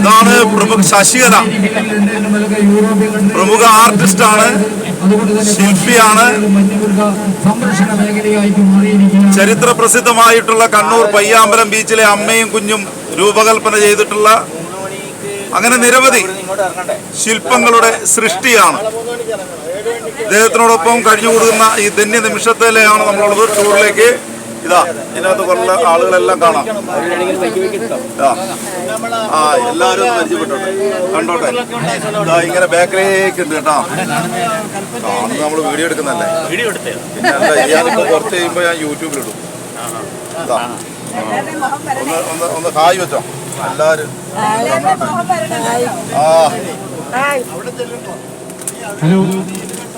ഇതാണ് പ്രമുഖ ശശികല, പ്രമുഖ ആർട്ടിസ്റ്റാണ്, ശില്പിയാണ്. ചരിത്ര പ്രസിദ്ധമായിട്ടുള്ള കണ്ണൂർ പയ്യാമ്പലം ബീച്ചിലെ അമ്മയും കുഞ്ഞും രൂപകൽപ്പന ചെയ്തിട്ടുള്ള അങ്ങനെ നിരവധി ശില്പങ്ങളുടെ സൃഷ്ടിയാണ്. ഇദ്ദേഹത്തിനോടൊപ്പം കഴിഞ്ഞുകൂടുന്ന ഈ ധന്യ നിമിഷത്തിലെയാണ് നമ്മളുള്ളത്. ടൂറിലേക്ക് ഇതാ ഇതിനകത്ത് കുറേ ആളുകളെല്ലാം കാണാം. എല്ലാവരും ഒന്ന് പരിചയപ്പെട്ടുണ്ട്, കണ്ടോട്ടെ. ഇതാ ഇങ്ങനെ ബാക്കിലേക്ക് ഉണ്ട് കേട്ടോ. കാണുന്നത് നമ്മൾ വീഡിയോ എടുക്കുന്നല്ലേ. പിന്നെ അല്ല, ഞാനിപ്പോൾ കുറച്ച് കഴിയുമ്പോൾ ഞാൻ യൂട്യൂബിലിടും. ഒന്ന് ഹായ് വെച്ചോ എല്ലാവരും. ഹലോ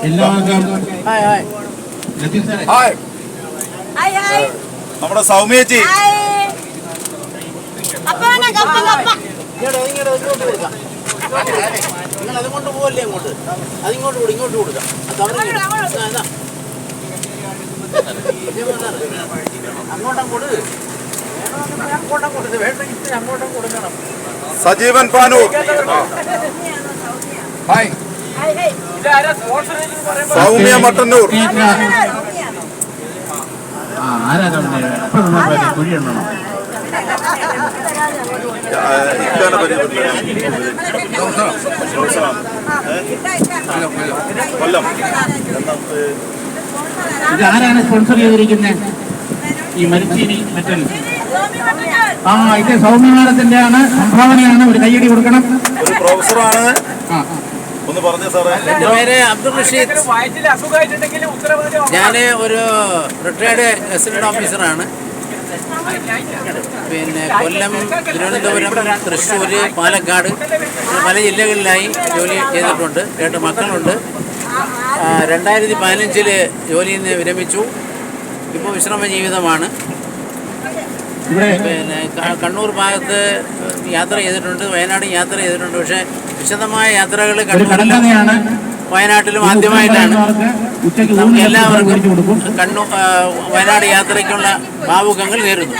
എല്ലാവർക്കും നമ്മുടെ സൗമ്യേച്ചി അതുകൊണ്ട് പോവല്ലേ അങ്ങോട്ട്, അതിങ്ങോട്ട് കൂടി ഇങ്ങോട്ട് കൊടുക്കാം. സജീവൻ പാനൂർ, സൗമ്യ മട്ടന്നൂർ, കൊല്ലം. ഇതാരാണ് സ്പോൺസർ ചെയ്തിരിക്കുന്നത്? ഈ മരിച്ചീനി മെറ്റൽ. ഇത് സൗമ്യമാനത്തിന്റെ ആണ്, സംഭാവനയാണ്. ഒരു കയ്യടി കൊടുക്കണം. ഒരു പ്രൊഫസറാണ്. ഒന്ന് പറഞ്ഞു സാറേ. എൻ്റെ പേര് അബ്ദുൾ റഷീദ്. ഞാൻ ഒരു റിട്ടയർഡ് ഗസറ്റഡ് ഓഫീസറാണ്. പിന്നെ കൊല്ലം, തിരുവനന്തപുരം, തൃശ്ശൂർ, പാലക്കാട് പല ജില്ലകളിലായി ജോലി ചെയ്തിട്ടുണ്ട്. 2 മക്കളുണ്ട്. 2015 ജോലിയിൽ നിന്ന് വിരമിച്ചു. ഇപ്പോൾ വിശ്രമ ജീവിതമാണ്. പിന്നെ കണ്ണൂർ ഭാഗത്ത് യാത്ര ചെയ്തിട്ടുണ്ട്, വയനാട് യാത്ര ചെയ്തിട്ടുണ്ട്. പക്ഷേ വിശദമായ യാത്രകൾ വയനാട്ടിലും ആദ്യമായിട്ടാണ്. എല്ലാവർക്കും വയനാട് യാത്രയ്ക്കുള്ള ഭാവുകങ്ങൾ നേരുന്നു.